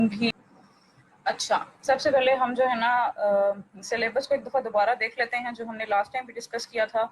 भी। अच्छा, सबसे पहले हम जो है ना सिलेबस को एक दफ़ा दोबारा देख लेते हैं जो हमने लास्ट टाइम भी डिस्कस किया था।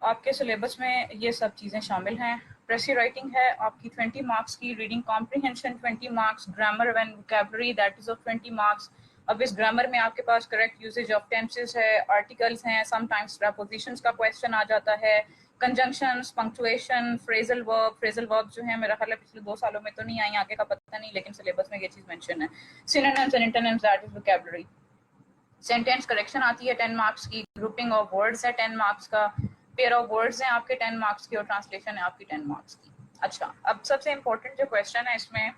आपके सिलेबस में ये सब चीज़ें शामिल हैं। प्रेसी राइटिंग है आपकी 20 मार्क्स की, reading comprehension 20 marks, grammar and vocabulary that is of 20 marks. अब इस ग्रामर में आपके पास करेक्ट यूजेज ऑफ टेंसेस है, आर्टिकल्स हैं, समटाइम्स प्रपोजिशंस का क्वेश्चन आ जाता है, कंजंक्शंस, पंक्चुएशन, फ्रेजल वर्ब जो है मेरा ख्याल है पिछले 2 सालों में तो नहीं आई, आगे का पता नहीं, लेकिन सिलेबस में ये चीज़ मेंशन है। Synonyms and antonyms that is vocabulary. Sentence correction आती है 10 मार्क्स की, ग्रुपिंग ऑफ वर्ड्स है 10 मार्क्स का, पेयर ऑफ वर्ड्स हैं आपके 10 मार्क्स की, और ट्रांसलेशन है आपकी 10 मार्क्स की। अच्छा, अब सबसे इंपॉर्टेंट जो क्वेश्चन है इसमें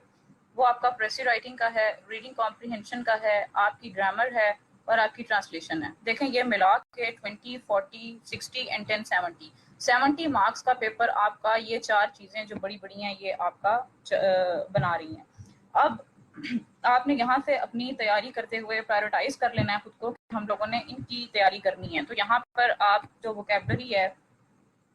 वो आपका प्रेसी राइटिंग का है, रीडिंग कॉम्प्रिहेंशन का है, आपकी ग्रामर है और आपकी ट्रांसलेशन है। देखें ये मिला के 20, 40, 60 एंड 10, 70 मार्क्स का पेपर आपका, ये 4 चीजें जो बड़ी बड़ी हैं ये आपका बना रही हैं। अब आपने यहाँ से अपनी तैयारी करते हुए प्रायोरिटाइज कर लेना है खुद को कि हम लोगों ने इनकी तैयारी करनी है। तो यहाँ पर आप जो वोकैबुलरी है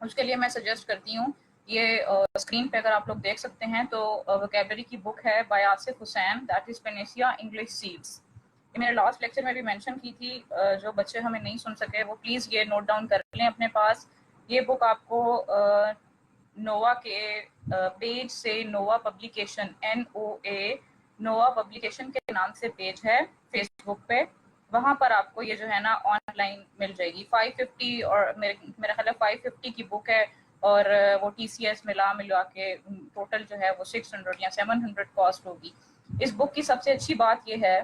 उसके लिए मैं सजेस्ट करती हूँ, ये स्क्रीन पे अगर आप लोग देख सकते हैं तो वोकैबुलरी की बुक है by Asif Hussain, that is panacea English seeds. ये मेरे लास्ट लेक्चर में भी मेंशन की थी, जो बच्चे हमें नहीं सुन सके वो प्लीज़ ये नोट डाउन कर लें अपने पास। ये बुक आपको नोवा के पेज से, नोवा पब्लिकेशन NOA, नोवा पब्लिकेशन के नाम से पेज है फेसबुक पे, वहाँ पर आपको ये जो है ना ऑनलाइन मिल जाएगी। 550 और मेरा ख्याल है 550 की बुक है, और वो TCS मिला के टोटल जो है वो 600 या 700 कॉस्ट होगी। इस बुक की सबसे अच्छी बात ये है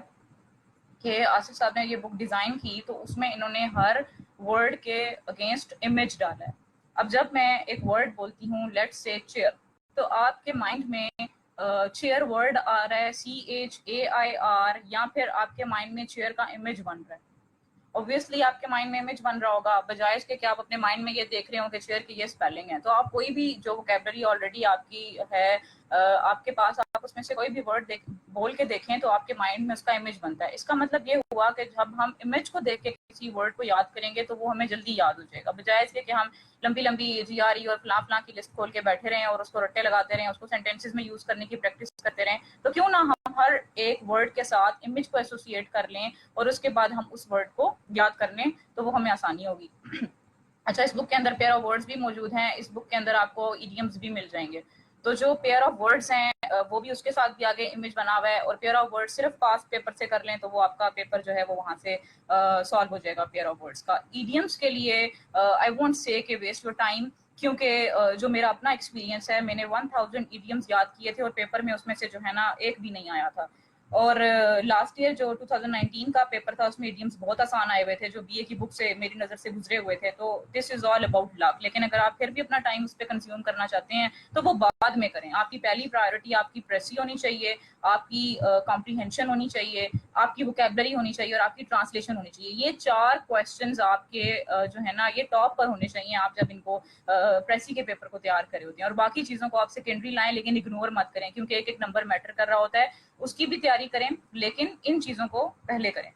कि आसिफ साहब ने ये बुक डिज़ाइन की तो उसमें इन्होंने हर वर्ड के अगेंस्ट इमेज डाला है। अब जब मैं एक वर्ड बोलती हूँ लेट्स से चेयर, तो आपके माइंड में चेयर वर्ड आ रहा है CHAIR, या फिर आपके माइंड में चेयर का इमेज बन रहा है। ऑब्वियसली आपके माइंड में इमेज बन रहा होगा, बजाय इसके कि आप अपने माइंड में ये देख रहे हो कि चेयर की ये स्पेलिंग है। तो आप कोई भी जो वोकैबुलरी ऑलरेडी आपकी है आपके पास, आप उसमें से कोई भी वर्ड बोल के देखें तो आपके माइंड में उसका इमेज बनता है। इसका मतलब ये हुआ कि जब हम इमेज को देख के किसी वर्ड को याद करेंगे तो वो हमें जल्दी याद हो जाएगा, बजाय इसके कि हम लंबी लंबी GRE और फलां की लिस्ट खोल के बैठे रहें और उसको रट्टे लगाते रहें, उसको सेंटेंसेस में यूज करने की प्रैक्टिस करते रहें। तो क्यों ना हम हर एक वर्ड के साथ इमेज को एसोसिएट कर लें और उसके बाद हम उस वर्ड को याद कर लें, तो वो हमें आसानी होगी। अच्छा, इस बुक के अंदर पेयर ऑफ वर्ड्स भी मौजूद हैं, इस बुक के अंदर आपको इडियम्स भी मिल जाएंगे। तो जो पेयर ऑफ वर्ड्स हैं वो भी उसके साथ भी आगे इमेज बना हुआ है, और पेयर ऑफ वर्ड्स सिर्फ पास्ट पेपर से कर लें तो वो आपका पेपर जो है वो वहाँ से सॉल्व हो जाएगा पेयर ऑफ वर्ड्स का। इडियम्स के लिए आई वोंट से कि वेस्ट योर टाइम, क्योंकि जो मेरा अपना एक्सपीरियंस है, मैंने 1000 इडियम्स याद किए थे और पेपर में उसमें से जो है ना एक भी नहीं आया था। और लास्ट ईयर जो 2019 का पेपर था उसमें इडियम्स बहुत आसान आए हुए थे जो BA की बुक से मेरी नज़र से गुजरे हुए थे। तो this is all about luck. लेकिन अगर आप फिर भी अपना टाइम उस पर कंज्यूम करना चाहते हैं तो वो बाद में करें। आपकी पहली प्रायोरिटी आपकी प्रेसी होनी चाहिए, आपकी कॉम्प्रीहेंशन होनी चाहिए, आपकी वोकैबुलरी होनी चाहिए और आपकी ट्रांसलेशन होनी चाहिए। ये 4 क्वेश्चंस आपके जो है ना ये टॉप पर होने चाहिए आप जब इनको प्रेसी के पेपर को तैयार करे होते हैं। और बाकी चीज़ों को आप सेकेंडरी लाएं, लेकिन इग्नोर मत करें, क्योंकि एक एक नंबर मैटर कर रहा होता है। उसकी भी तैयारी करें, लेकिन इन चीज़ों को पहले करें।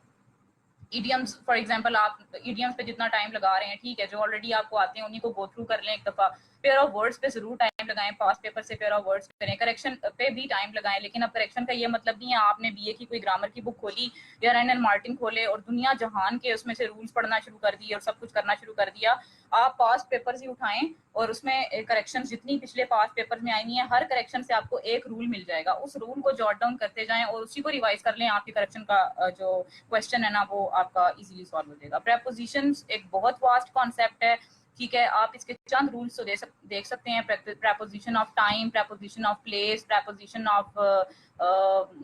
ईडियम्स फॉर एग्जांपल, आप ईडियम्स पे जितना टाइम लगा रहे हैं ठीक है, जो ऑलरेडी आपको आते हैं उन्हीं को गो थ्रू कर लें एक दफ़ा। पेयर ऑफ वर्ड्स पे जरूर टाइम लगाएं, पास पेपर से पेयर ऑफ वर्ड्स करें, करेक्शन पे भी टाइम लगाएं। लेकिन अब करेक्शन का ये मतलब नहीं है आपने BA की कोई ग्रामर की बुक खोली या RN मार्टिन खोले और दुनिया जहान के उसमें से रूल्स पढ़ना शुरू कर दिए और सब कुछ करना शुरू कर दिया। आप पास पेपर्स ही उठाएं और उसमें करेक्शन जितनी पिछले पास पेपर में आई है, हर करेक्शन से आपको एक रूल मिल जाएगा, उस रूल को जॉट डाउन करते जाएं और उसी को रिवाइज कर लें। आपकी करेक्शन का जो क्वेश्चन है ना वो आपका इजीली सॉल्व हो जाएगा। प्रेपोजिशंस एक बहुत वास्ट कॉन्सेप्ट है, ठीक है, आप इसके चंद रूल्स तो देख सकते हैं। Preposition of time, preposition of place, preposition of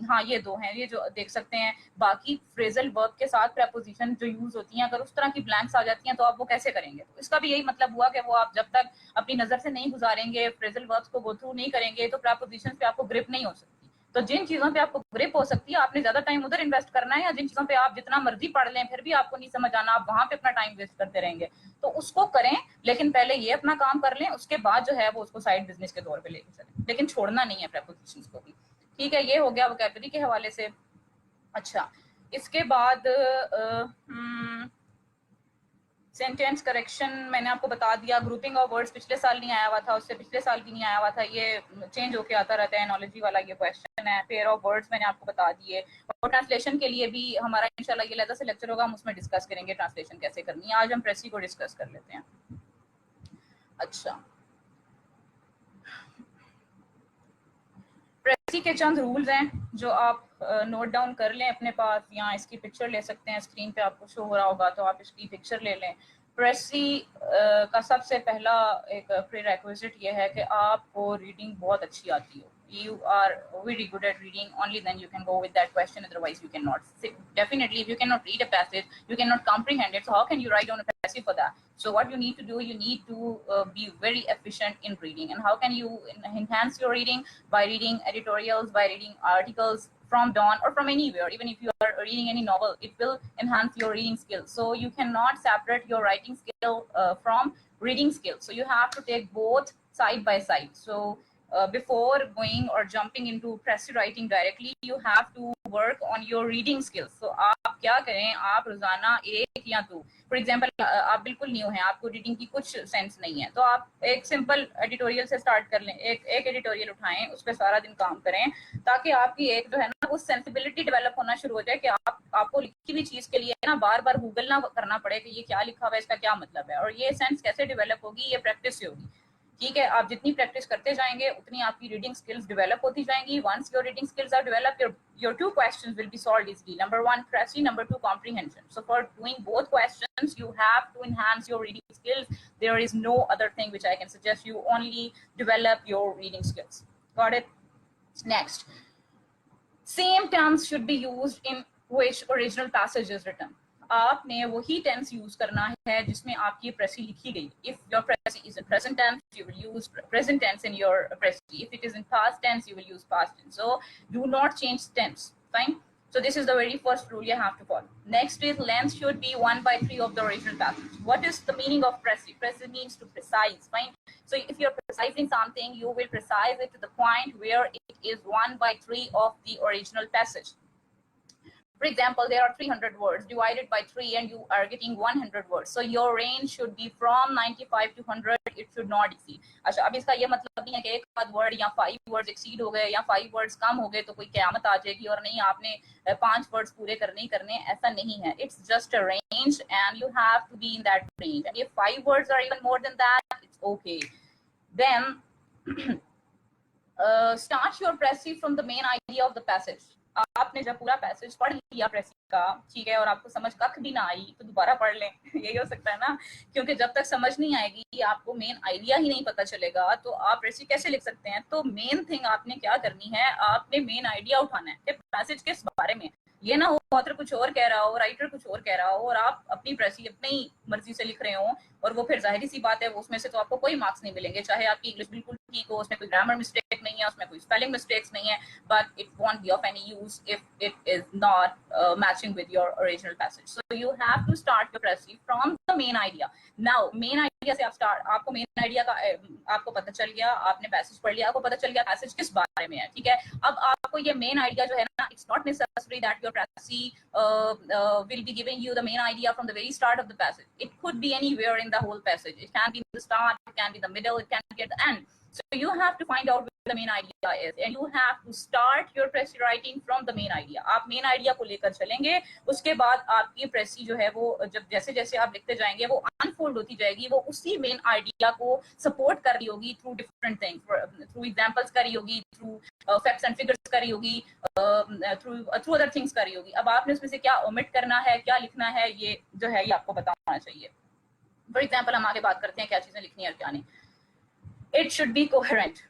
हाँ ये 2 हैं, ये जो देख सकते हैं। बाकी फ्रेजल वर्ब के साथ प्रेपोजिशन जो यूज होती हैं, अगर उस तरह की ब्लैंक्स आ जाती हैं तो आप वो कैसे करेंगे? तो इसका भी यही मतलब हुआ कि वो आप जब तक अपनी नजर से नहीं गुजारेंगे, फ्रेजल वर्ब्स को गो थ्रू नहीं करेंगे, तो प्रेपोजिशन पे आपको ग्रिप नहीं हो सकती। तो जिन चीजों पे आपको ग्रिप हो सकती है आपने ज्यादा टाइम उधर इन्वेस्ट करना है, या जिन चीजों पे आप जितना मर्जी पढ़ लें फिर भी आपको नहीं समझ आना, आप वहां पे अपना टाइम वेस्ट करते रहेंगे, तो उसको करें। लेकिन पहले ये अपना काम कर लें, उसके बाद जो है वो उसको साइड बिजनेस के तौर पे लेके चलें, लेकिन छोड़ना नहीं है प्रेपोजिशंस को भी। ठीक है, ये हो गया वोकैबुलरी के हवाले से। अच्छा, इसके बाद सेंटेंस करेक्शन मैंने आपको बता दिया, ग्रुपिंग ऑफ वर्ड्स पिछले साल नहीं आया हुआ था, उससे पिछले साल भी नहीं आया हुआ था, ये चेंज होके आता रहता है, एनोलॉजी वाला ये क्वेश्चन है। पेयर ऑफ वर्ड्स मैंने आपको बता दिए, और ट्रांसलेशन के लिए भी हमारा इंशाल्लाह ये अलग से लेक्चर होगा, हम उसमें डिस्कस करेंगे ट्रांसलेशन कैसे करनी है। आज हम प्रेसी को डिस्कस कर लेते हैं। अच्छा, प्रेसी के चंद रूल्स हैं जो आप नोट डाउन कर लें अपने पास, या इसकी पिक्चर ले सकते हैं, स्क्रीन पे आपको शो हो रहा होगा तो आप इसकी पिक्चर ले लें। प्रेसी का सबसे पहला एक प्रीरेक्विजिट ये है कि आपको रीडिंग बहुत अच्छी आती हो। You are very good at reading, only then you can go with that question, otherwise you cannot. Definitely, if you cannot read a passage, you cannot comprehend it, so how can you write down a passage for that? So what you need to do, you need to be very efficient in reading. And how can you enhance your reading? By reading editorials, by reading articles from Dawn or from anywhere. Even if you are reading any novel, it will enhance your reading skills. So you cannot separate your writing skill from reading skills. So you have to take both side by side. So before going or jumping into pressy writing directly, you have to work on your reading skills. So आप क्या करें, आप रोजाना एक या दो, for example आप बिल्कुल न्यू हैं, आपको रीडिंग की कुछ सेंस नहीं है, तो आप एक सिंपल एडिटोरियल से स्टार्ट कर लें, एक एडिटोरियल उठाएं, उस पर सारा दिन काम करें, ताकि आपकी एक जो है ना वो सेंसिबिलिटी डेवलप होना शुरू हो जाए कि आपको लिखी हुई चीज के लिए ना बार बार गूगल ना करना पड़े कि ये क्या लिखा हुआ है, इसका क्या मतलब है, और ये सेंस कैसे डेवलप होगी, ये प्रैक्टिस से होगी। ठीक है, आप जितनी प्रैक्टिस करते जाएंगे उतनी आपकी रीडिंग स्किल्स डेवलप होती जाएंगी। Once your reading skills are develop, your two questions will be solved easily. Number one, pressy. Number two, comprehension. So for doing both questions, you have to enhance your reading skills. There is no other thing which I can suggest you. Only develop your reading skills. Got it? Next, same terms should be used in which original passage is written. आपने वही tense use करना है जिसमें आपकी प्रेसी लिखी गई। If your pressy is in present tense, you will use present tense in your pressy. If it is in past tense, you will use past tense. So do not change tense. Fine. So this is the very first rule you have to follow. Next is length should be 1/3 of the original passage. What is the meaning of pressy? Pressy means to precise. Fine. So if you're precising something, you will precise it to the point where it is 1/3 of the original passage. For example, there are 300 words divided by 3 and you are getting 100 words. So your range should be from 95 to 100. It should not exceed. अच्छा, अब इसका ये मतलब नहीं है कि एक आध वर्ड या 5 वर्ड्स एक्सीड हो गए या 5 वर्ड्स कम हो गए तो कोई क़यामत आ जाएगी और नहीं आपने 5 वर्ड्स पूरे करने ही करने, ऐसा नहीं है। It's just a range and you have to be in that range. And if 5 words are even more than that, it's okay. Then start your pressy from the main idea of the passage. आपने जब पूरा passage पढ़ लिया प्रेसी का, ठीक है, और आपको समझ कख भी ना आई तो दोबारा पढ़ लें। यही हो सकता है ना, क्योंकि जब तक समझ नहीं आएगी, आपको मेन आइडिया ही नहीं पता चलेगा तो आप प्रेसी कैसे लिख सकते हैं। तो मेन थिंग आपने क्या करनी है, आपने मेन आइडिया उठाना है कि पैसेज किस बारे में। ये ना हो ऑथर कुछ और कह रहा हो, राइटर कुछ और कह रहा हो और आप अपनी प्रेसी अपनी मर्जी से लिख रहे हो, और वो फिर जाहिर सी बात है उसमें से तो आपको कोई मार्क्स नहीं मिलेंगे, चाहे आपकी इंग्लिश बिल्कुल ठीक हो, उसमें कोई ग्रामर मिस्टेक नहीं है, उसमें कोई स्पेलिंग मिस्टेक्स नहीं है, but it won't be of any use if it is not matching with your original passage. So you have to start your precis from the main idea. Now main idea से आप start, आपको main idea का आपको पता चल गया, आपने passage पढ़ लिया, आपको पता चल गया पैसेज किस बारे में है, ठीक है। अब आपको ये मेन आइडिया जो है ना, it's not necessary that your precis will be giving you the main idea from the very start of the passage. It could be anywhere in the whole passage. It can be in the start, it can be the middle, it can be at the end. So you have to find out where the main idea is and you have to start your pressy writing from the main idea. आप main idea को लेकर चलेंगे, उसके बाद आपकी pressy जो है वो जब जैसे जैसे आप लिखते जाएंगे वो unfold होती जाएगी, वो उसी main idea को support कर रही होगी through different things, through examples कर रही होगी, through facts and figures कर रही होगी, through other things कर रही होगी। अब आपने उसमें से क्या omit करना है, क्या लिखना है, ये जो है ये आपको पता होना चाहिए। For example, हम आगे बात करते हैं क्या चीजें लिखनी है और क्या नहीं। It should be coherent.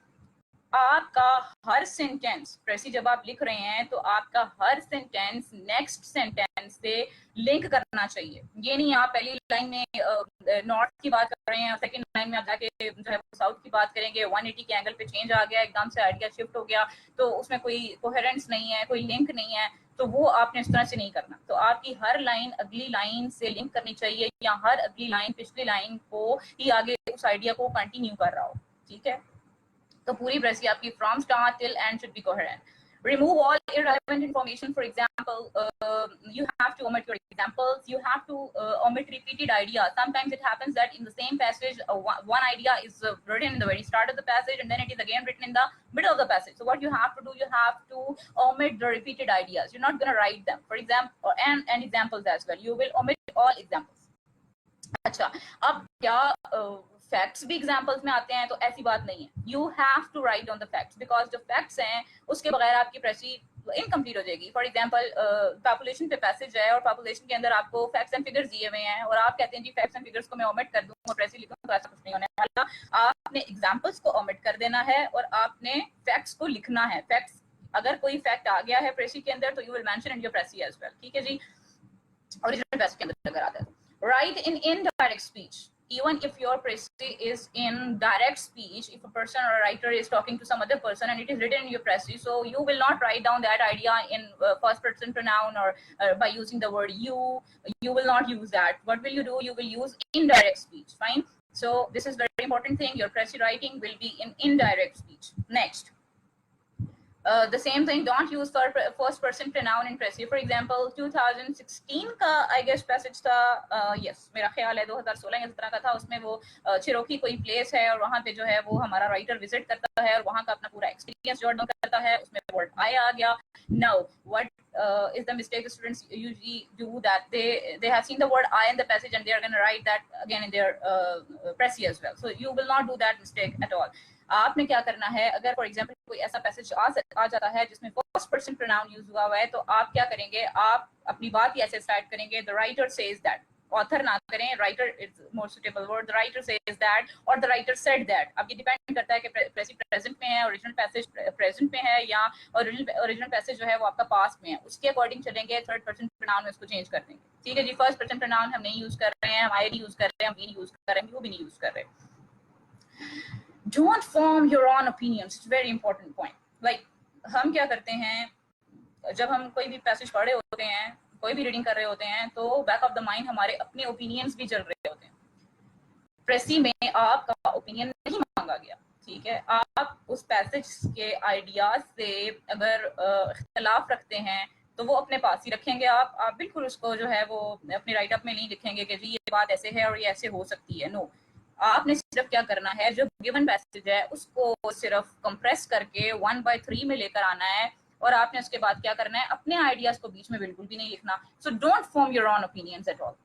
आपका हर सेंटेंस प्रेसी जब आप लिख रहे हैं तो आपका हर सेंटेंस नेक्स्ट सेंटेंस से लिंक करना चाहिए। ये नहीं आप पहली लाइन में नॉर्थ की बात कर रहे हैं और सेकंड लाइन में आप जाके जो है साउथ की बात करेंगे, 180 के एंगल पे चेंज आ गया, एकदम से आइडिया शिफ्ट हो गया, तो उसमें कोई कोहेरेंस नहीं है, कोई लिंक नहीं है, तो वो आपने इस तरह से नहीं करना। तो आपकी हर लाइन अगली लाइन से लिंक करनी चाहिए या हर अगली लाइन पिछली लाइन को ही आगे उस आइडिया को कंटिन्यू कर रहा हो, ठीक है। तो पूरी प्रेसी आपकी from start till and should be coherent. Remove all irrelevant information. For example, you have to omit your examples. You have to omit repeated ideas. Sometimes it happens that in the same passage, one idea is written in the very start of the passage, and then it is again written in the middle of the passage. So what you have to do, you have to omit the repeated ideas. You're not going to write them. For example, and examples as well. You will omit all examples. अच्छा, अब क्या facts भी examples में आते हैं? तो ऐसी बात नहीं है. You have to write on the facts, because जो फैक्ट्स हैं उसके बगैर आपकी प्रेसी इनकम्प्लीट हो जाएगी. फॉर एग्जांपल, पॉपुलेशन पे पैसेज है और पॉपुलेशन के अंदर आपको फैक्ट्स एंड फिगर्स दिए हुए हैं और आप कहते हैं जी फैक्ट्स एंड फिगर्स को मैं ओमिट कर दूं और प्रेसी लिखूं, तो ऐसा कुछ नहीं होने वाला. आपने एग्जांपल्स को ओमिट कर देना है और आपने फैक्ट्स को लिखना है. फैक्ट्स, अगर कोई फैक्ट आ गया है प्रेसी के अंदर तो you will mention in your precis as well. ठीक है जी, ओरिजिनल प्रेसी के अंदर अगर आता है. Write in indirect speech. Even if your précis is in direct speech, if a person or a writer is talking to some other person and it is written in your précis, so you will not write down that idea in first person pronoun or by using the word you. You will not use that. What will you do? You will use indirect speech. Fine. So this is very important thing. Your précis writing will be in indirect speech. Next. The same thing, don't use first person pronoun in précis. For example, 2016 का I guess passage था, yes मेरा ख्याल है 2016 इस तरह का था. उसमें वो चिरोकी कोई प्लेस है और वहाँ पे जो है वो हमारा राइटर विजिट करता है और वहाँ का अपना पूरा एक्सपीरियंस जॉट डाउन करता है. उसमें वर्ड आई आ गया. Now what is the mistake the students usually do, that they have seen the word I in the passage and they are going to write that again in their précis as well. So you will not do that mistake at all. आपने क्या करना है, अगर for example कोई ऐसा passage आ जाता है जिसमें फर्स्ट पर्सन प्रोनाउन यूज हुआ है, तो आप क्या करेंगे, आप अपनी बात ही ऐसे स्टार्ट करेंगे, the writer says that. Author ना करें, writer is more suitable word. The writer says that और द राइटर सेड दैट. अब ये डिपेंड करता है कि प्रेजेंट में है, ओरिजिनल पैसेज प्रेजेंट में है, या ओरिजिनल पैसेज जो है वो आपका पास्ट में है. उसके अकॉर्डिंग चलेंगे. थर्ड पर्सन प्रोनाउन में उसको चेंज कर देंगे. ठीक है जी. फर्स्ट पर्सन प्रोनाउन हम नहीं यूज कर रहे हैं, हम आई नहीं यूज कर रहे हैं, हम वी नहीं यूज कर रहे हैं, यू भी नहीं यूज कर रहे. Don't form your own opinions. It's a very important point. Like, हम क्या करते हैं, जब हम कोई भी पैसेज पढ़ रहे होते हैं, कोई भी रीडिंग कर रहे होते हैं, तो बैक ऑफ द माइंड हमारे अपने ओपिनियंस भी चल रहे होते हैं. प्रेसी में आपका ओपिनियन नहीं मांगा गया. ठीक है, आप उस पैसेज के आइडियाज से अगर इख्तलाफ रखते हैं तो वो अपने पास ही रखेंगे. आप बिल्कुल उसको जो है वो अपने राइट अप में नहीं लिखेंगे कि जी ये बात ऐसे है और ये ऐसे हो सकती है. नो, आपने सिर्फ क्या करना है, जो गिवन पैसेज है उसको सिर्फ कंप्रेस करके 1/3 में लेकर आना है और आपने उसके बाद क्या करना है, अपने आइडियाज को बीच में बिल्कुल भी नहीं लिखना. So don't form your own opinions at all.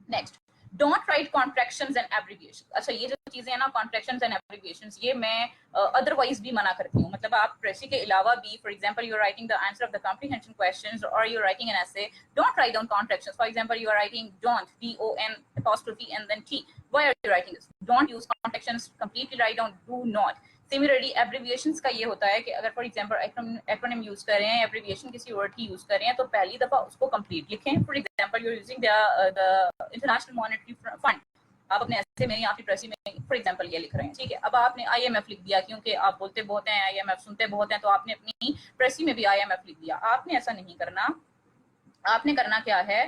Next, don't write contractions and abbreviations. अच्छा, ये जो चीजें हैं ना, कॉन्ट्रैक्शंस एंड एब्रिविएशंस, ये मैं अदरवाइज भी मना करती हूँ. मतलब आप प्रेसी के अलावा भी, for example you are writing the answer of the comprehension questions और you are writing an essay, don't write down contractions. For example you are writing don't, DON apostrophe and then T. Why are you writing this? Don't use contractions. Completely write down do not. Similarly, abbreviations का ये होता है कि अगर for example acronym use कर रहे हैं, abbreviation किसी वर्ड की यूज कर रहे हैं, तो पहली दफा उसको कंप्लीट लिखें. For example you are using the International Monetary Fund. आप अपने ऐसे में आपकी प्रेसी में फॉर एग्जांपल ये लिख रहे हैं. ठीक है, अब आपने IMF लिख दिया क्योंकि आप बोलते बहुत हैं, IMF सुनते बहुत हैं, तो आपने अपनी प्रेसी में भी IMF लिख दिया. आपने ऐसा नहीं करना. आपने करना क्या है,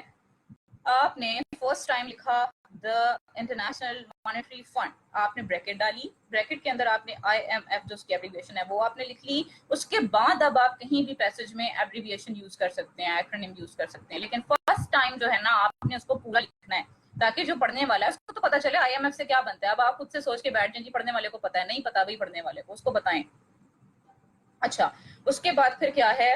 आपने फर्स्ट टाइम लिखा द इंटरनेशनल मॉनेटरी फंड, आपने ब्रैकेट डाली, ब्रैकेट के अंदर आपने IMF जो उसकी एब्रिविएशन है वो आपने लिख ली. उसके बाद अब आप कहीं भी पैसेज में एब्रिविएशन यूज कर सकते हैं, एक्रोनिम यूज कर सकते हैं, लेकिन फर्स्ट टाइम जो है ना आपने उसको पूरा लिखना है ताकि जो पढ़ने वाला है उसको तो पता चले IMF से क्या बनता है. अब आप खुद से सोच के बैठ जाएं जी पढ़ने वाले को पता है, नहीं पता भाई पढ़ने वाले को, उसको बताएं. अच्छा, उसके बाद फिर क्या है,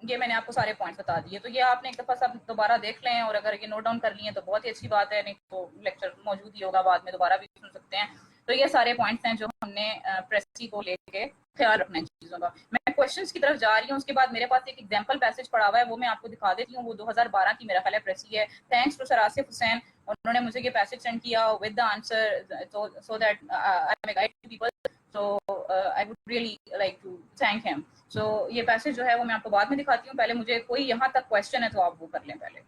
ये मैंने आपको सारे पॉइंट्स बता दिए, तो ये आपने एक दफा सब दोबारा देख लें और अगर ये नोट डाउन कर लिए तो बहुत ही अच्छी बात है, नहीं तो लेक्चर मौजूद ही होगा, बाद में दोबारा भी सुन सकते हैं. तो ये सारे पॉइंट्स हैं जो हमने प्रेसी को लेके ख्याल रखना है चीज़ों का. मैं क्वेश्चंस की तरफ जा रही हूँ. उसके बाद मेरे पास एक एग्जांपल पैसेज पड़ा हुआ है, वो मैं आपको दिखा देती हूँ. वो 2012 की मेरा ख्याल है प्रेसी है. Thanks to sir Asif Hussain, उन्होंने मुझे ये पैसेज सेंड किया with the answer so that I am guide to people. So I would really like to thank him. So ये पैसेज जो है वो मैं आपको बाद में दिखाती हूँ. पहले मुझे कोई यहाँ तक क्वेश्चन है तो आप वो कर लें पहले.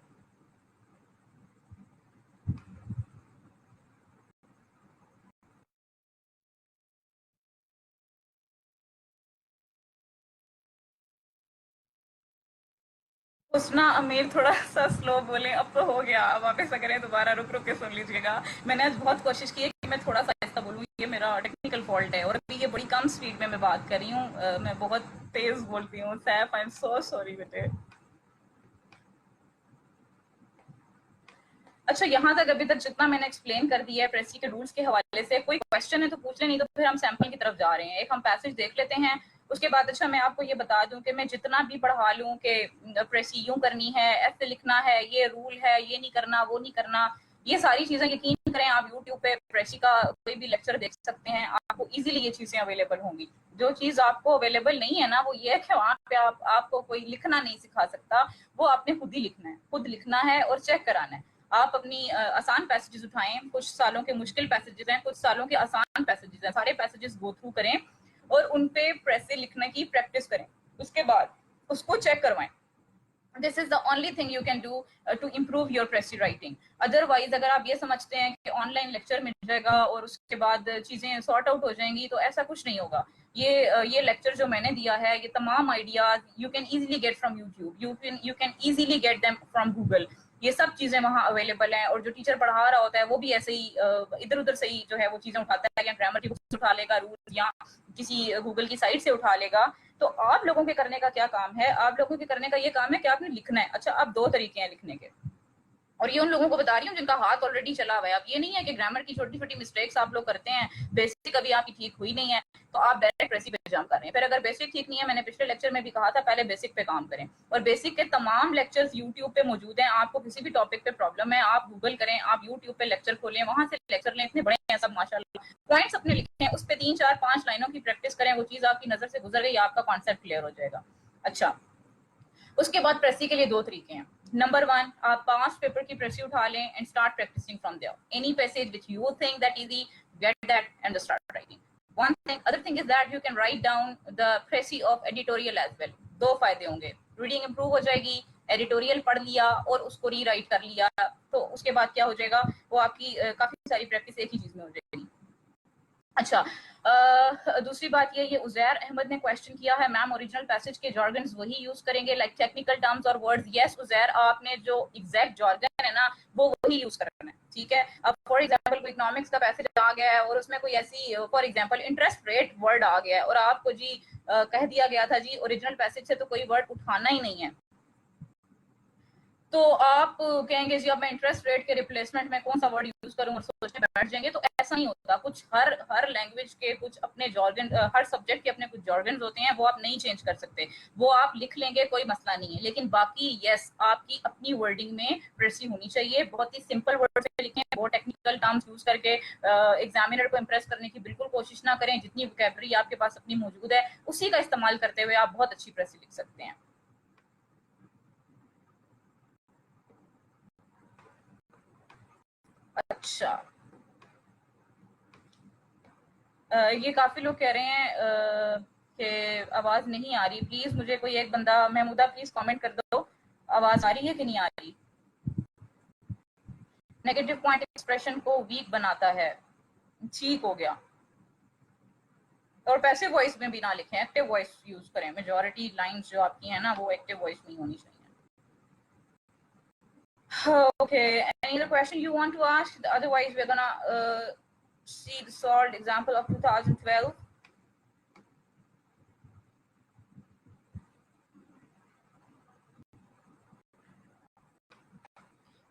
उसना अमीर थोड़ा सा स्लो बोले, अब तो हो गया, अब आप ऐसा करें दोबारा रुक रुक के सुन लीजिएगा. मैंने आज बहुत कोशिश की है कि मैं थोड़ा सा ऐसा बोलूँ, ये मेरा टेक्निकल फॉल्ट है और अभी ये बड़ी कम स्पीड में मैं बात कर रही हूँ, मैं बहुत तेज बोलती हूँ। Saif, I am so sorry बेटे। अच्छा, यहाँ तक अभी तक जितना मैंने एक्सप्लेन कर दिया है प्रेसी के रूल्स के हवाले से, कोई क्वेश्चन है तो पूछ ले, नहीं तो फिर हम सैंपल की तरफ जा रहे हैं। एक हम पैसेज देख लेते हैं, उसके बाद अच्छा मैं आपको ये बता दूं कि मैं जितना भी पढ़ा लूं कि प्रेसी यूं करनी है, ऐसे लिखना है, ये रूल है, ये नहीं करना, वो नहीं करना, ये सारी चीजें यकीन करें आप यूट्यूब पे प्रेसी का कोई भी लेक्चर देख सकते हैं, आपको इजीली ये चीजें अवेलेबल होंगी। जो चीज आपको अवेलेबल नहीं है ना, वो ये है कि वहां पे आपको कोई लिखना नहीं सिखा सकता, वो आपने खुद ही लिखना है, खुद लिखना है और चेक कराना है। आप अपनी आसान पैसेजेस उठाएं, कुछ सालों के मुश्किल पैसेजेस हैं, कुछ सालों के आसान पैसेजेस हैं, सारे पैसेजेस गो थ्रू करें और उन पे प्रेस से लिखने की प्रैक्टिस करें, उसके बाद उसको चेक करवाएं। This is the only thing you can do to improve your precis writing. Otherwise अगर आप ये समझते हैं कि ऑनलाइन लेक्चर मिल जाएगा और उसके बाद चीजें सॉर्ट आउट हो जाएंगी, तो ऐसा कुछ नहीं होगा। ये लेक्चर जो मैंने दिया है, ये तमाम ideas you can easily get from YouTube, you can easily get them from Google. ये सब चीजें वहाँ अवेलेबल हैं और जो टीचर पढ़ा रहा होता है वो भी ऐसे ही इधर उधर से ही जो है वो चीजें उठाता है, या ग्रामर की बुक्स उठा लेगा, रूल या किसी गूगल की साइट से उठा लेगा। तो आप लोगों के करने का क्या काम है? आप लोगों के करने का ये काम है कि आपने लिखना है। अच्छा, अब दो तरीके हैं लिखने के, और ये उन लोगों को बता रही हूँ जिनका हाथ ऑलरेडी चला हुआ है। अब ये नहीं है कि ग्रामर की छोटी छोटी मिस्टेक्स आप लोग करते हैं, बेसिक अभी आपकी ठीक हुई नहीं है तो आप डायरेक्ट प्रेसी पे जंप कर रहे हैं। फिर अगर बेसिक ठीक नहीं है, मैंने पिछले लेक्चर में भी कहा था, पहले बेसिक पे काम करें। और बेसिक के तमाम लेक्चर्स यूट्यूब पे मौजूद हैं। आपको किसी भी टॉपिक पे प्रॉब्लम है, आप गूगल करें, आप यूट्यूब पे लेक्चर खोलें, वहां से लेक्चर लें, इतने बड़े हैं सब माशाल्लाह। पॉइंट्स अपने लिखे हैं, उस पर 3 4 5 लाइनों की प्रैक्टिस करें, वो चीज आपकी नजर से गुजर गई, आपका कॉन्सेप्ट क्लियर हो जाएगा। अच्छा, उसके बाद प्रेसी के लिए दो तरीके हैं। नंबर 1, आप पास्ट पेपर की प्रेसी उठा लें and start practising from there. Any passage which you think that easy, get that and start writing. One thing, other thing is that you can write down the presi of editorial as well. दो फायदे होंगे, reading improve हो जाएगी, editorial पढ़ लिया और उसको rewrite कर लिया, तो उसके बाद क्या हो जाएगा, वो आपकी काफी सारी प्रैक्टिस एक ही चीज में हो जाएगी। अच्छा, दूसरी बात ये उजैर अहमद ने क्वेश्चन किया है, मैम ओरिजिनल पैसेज के जॉर्गन्स वही यूज करेंगे लाइक टेक्निकल टर्म्स और वर्ड्स? यस उजैर, आपने जो एग्जैक्ट जॉर्गन है ना वो वही यूज करना है, ठीक है। अब फॉर एग्जांपल इकोनॉमिक्स का पैसेज आ गया है और उसमें कोई ऐसी for example interest rate word आ गया है और आपको जी कह दिया गया था जी ओरिजिनल पैसेज से तो कोई वर्ड उठाना ही नहीं है, तो आप कहेंगे जी अब मैं इंटरेस्ट रेट के रिप्लेसमेंट में कौन सा वर्ड यूज करूं और सोचने बैठ जाएंगे। तो ऐसा नहीं होता, कुछ हर लैंग्वेज के कुछ अपने जॉर्गन, हर सब्जेक्ट के अपने कुछ जॉर्गन होते हैं, वो आप नहीं चेंज कर सकते, वो आप लिख लेंगे, कोई मसला नहीं है। लेकिन बाकी यस, आपकी अपनी वर्डिंग में प्रेसी होनी चाहिए, बहुत ही सिंपल वर्ड से लिखें, बहुत टेक्निकल टर्म्स यूज करके एग्जामिनर को इम्प्रेस करने की बिल्कुल कोशिश ना करें। जितनी वोकैबुलरी आपके पास अपनी मौजूद है उसी का इस्तेमाल करते हुए आप बहुत अच्छी प्रेसी लिख सकते हैं। अच्छा, ये काफी लोग कह रहे हैं कि आवाज नहीं आ रही। प्लीज मुझे कोई एक बंदा, महमूदा प्लीज कमेंट कर दो, आवाज आ रही है कि नहीं आ रही। नेगेटिव पॉइंट एक्सप्रेशन को वीक बनाता है, ठीक हो गया। और पैसिव वॉइस में भी ना लिखें, एक्टिव वॉइस यूज करें। मेजॉरिटी लाइंस जो आपकी है ना वो एक्टिव वॉइस में होनी चाहिए। Okay, any other question you want to ask? Otherwise we're gonna see the solved example of 2012.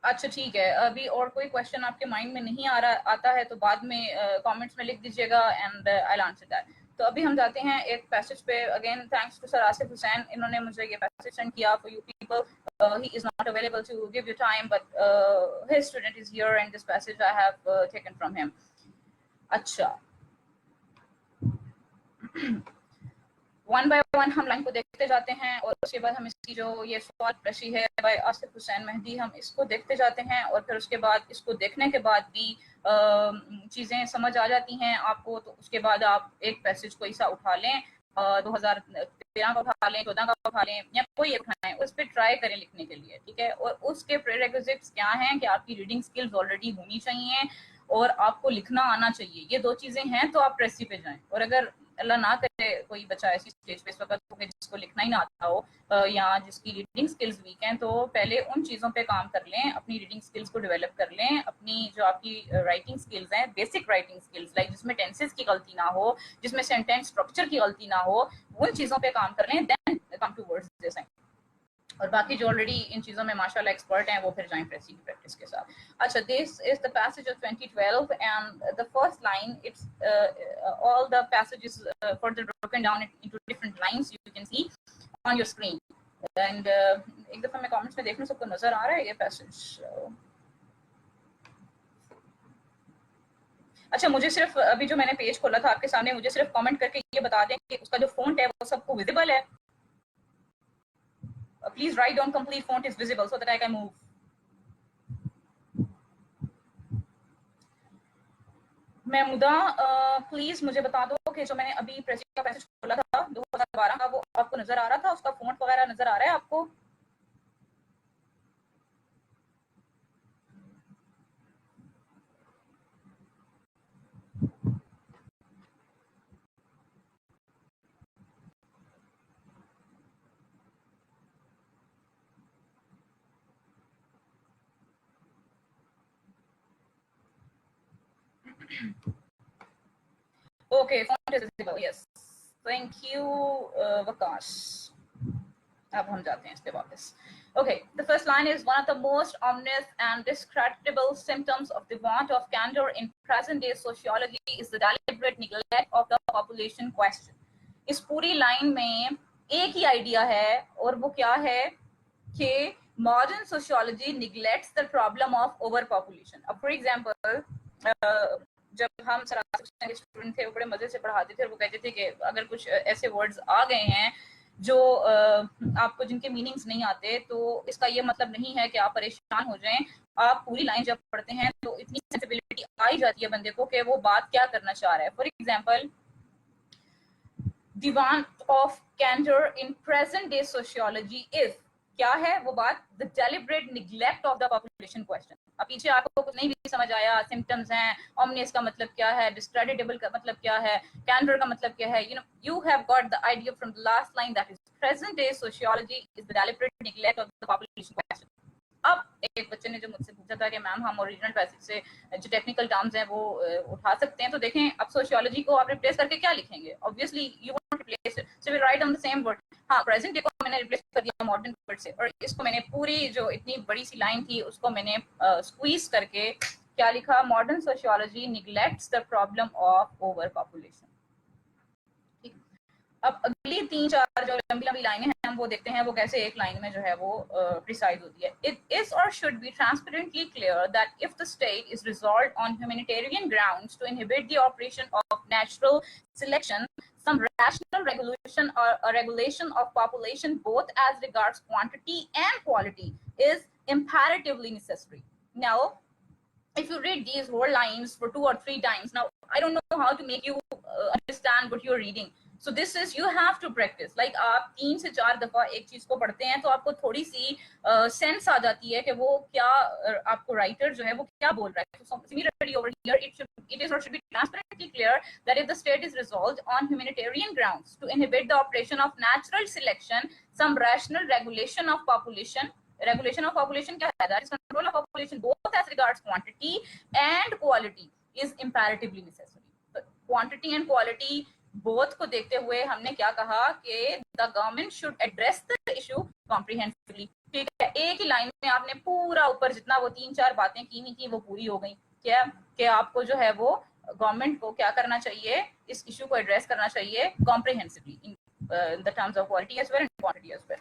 अच्छा ठीक है, अभी और कोई क्वेश्चन आपके माइंड में नहीं आता है तो बाद में कमेंट्स में लिख दीजिएगा and I will answer that. तो अभी हम जाते हैं एक पैसेज पे। Again thanks to sir Asif Hussain, इन्होंने मुझे ये पैसेज सेंड किया for you people. He is not available to give you time but his student is here and this passage I have taken from him. अच्छा, one by one हम line को देखते जाते हैं और उसके बाद हम इसकी जो ये सवाल प्रेसी है बाय आसिफ हुसैन मेहदी, हम इसको देखते जाते हैं और फिर उसके बाद इसको देखने के बाद भी चीज़ें समझ आ जाती हैं आपको। तो उसके बाद आप एक पैसेज कोई सा उठा लें, 2013 का उठा लें, 14 का उठा लें, या कोई उठाएं, उस पर ट्राई करें लिखने के लिए, ठीक है। और उसके प्रीरेक्विजिट्स क्या हैं कि आपकी रीडिंग स्किल्स ऑलरेडी होनी चाहिए और आपको लिखना आना चाहिए। ये दो चीज़ें हैं तो आप प्रेसी पे जाएं। और अगर अल्लाह ना करे कोई बच्चा ऐसी स्टेज पे इस वक्त हो जिसको लिखना ही ना आता हो या जिसकी रीडिंग स्किल्स वीक हैं, तो पहले उन चीज़ों पे काम कर लें, अपनी रीडिंग स्किल्स को डेवलप कर लें, अपनी जो आपकी राइटिंग स्किल्स हैं, बेसिक राइटिंग स्किल्स लाइक जिसमें टेंसेस की गलती ना हो, जिसमें सेंटेंस स्ट्रक्चर की गलती ना हो, उन चीज़ों पे काम कर लें, देन कम टूवर्ड्स दिस। और बाकी जो ऑलरेडी इन चीज़ों में माशाल्लाह एक्सपर्ट हैं वो फिर जाएं प्रेसी की प्रैक्टिस के साथ। अच्छा, this is the passage of 2012 and the first line, it's all the passages further broken down into different lines, you can see on your screen. And एक दफ़ा मैं कमेंट्स में देख लूं सबको नज़र आ रहा है ये पैसेज। अच्छा, मुझे सिर्फ अभी जो मैंने पेज खोला था आपके सामने, मुझे सिर्फ कमेंट करके ये बता दें कि उसका जो फॉन्ट है वो सबको विजिबल है। Please write down complete font is visible so that I can move. Mahmooda, please मुझे बता दो कि जो मैंने अभी प्रेस का पैसेज खोला था 2012 का, वो आपको नजर आ रहा था? उसका फॉन्ट वगैरह नजर आ रहा है आपको? Okay, font is visible. Yes, thank you, Wakash. अब हम जाते हैं इस पे वापस। Okay, the first line is one of the most ominous and discreditable symptoms of the want of candor in present-day sociology is the deliberate neglect of the population question. इस पूरी line में एक ही आइडिया है और वो क्या है कि modern sociology neglects the problem of overpopulation. अब for example, जब हम सरासर के स्टूडेंट थे वो बड़े मजे से पढ़ाते थे और वो कहते थे कि अगर कुछ ऐसे वर्ड्स आ गए हैं जो आपको जिनके मीनिंग्स नहीं आते, तो इसका ये मतलब नहीं है कि आप परेशान हो जाएं। आप पूरी लाइन जब पढ़ते हैं तो इतनी सेंसिबिलिटी आ ही जाती है बंदे को कि वो बात क्या करना चाह रहा है। For example, the want of candor in present day sociology is, क्या है वो बात? The deliberate neglect of the population question. अब पीछे आपको कुछ नहीं भी समझ आया, सिम्टम्स हैं, omnious का मतलब क्या है, discreditable का मतलब क्या है, candor का मतलब क्या है, you have got the idea from the last line, that is present day sociology is the deliberate neglect of the population question. अब एक बच्चे ने जो मुझसे पूछा था कि मैम हम ओरिजिनल पैसेज से जो टेक्निकल टर्म्स हैं वो उठा सकते हैं, तो देखें अब सोशियोलॉजी को आप रिप्लेस करके क्या लिखेंगे? Obviously you want to replace it, so will write on the same word. हाँ, प्रेजेंट डे को मैंने रिप्लेस कर दिया मॉडर्न वर्ड से, और इसको मैंने पूरी जो इतनी बड़ी सी लाइन थी उसको मैंने स्क्वीज करके क्या लिखा? Modern sociology neglects the problem of over population. अब अगली 3-4 जो लंबी लंबी लाइनें हैं हम वो देखते हैं वो कैसे एक लाइन में जो है वो प्रिसाइज होती है। It is or should be transparently clear that if the state is resolved on humanitarian grounds to inhibit the operation of natural selection, some rational regulation of population both as regards quantity and quality is imperatively necessary. Now, if you read these whole lines for 2 or 3 times, now I don't know how to make you understand what you're reading. So this is, you have to practice. Like आप 3 से 4 दफा एक चीज को पढ़ते हैं तो आपको थोड़ी सी सेंस आ जाती है कि वो क्या आपको राइटर जो है वो क्या बोल रहा है। So similarly over here it is or should be transparently clear that if the state is resolved on humanitarian grounds to inhibit the operation of natural selection, some rational regulation of population क्या है? That is control of population both as regards quantity and quality is imperatively necessary. But quantity and quality both को देखते हुए हमने क्या कहा कि the government should address the issue comprehensively. ठीक है, एक ही लाइन में आपने पूरा ऊपर जितना वो 3-4 बातें की हुई थी वो पूरी हो गई। क्या कि आपको जो है वो गवर्नमेंट को क्या करना चाहिए? इस इशू को एड्रेस करना चाहिए comprehensively in the terms of quality as well and quantity as well.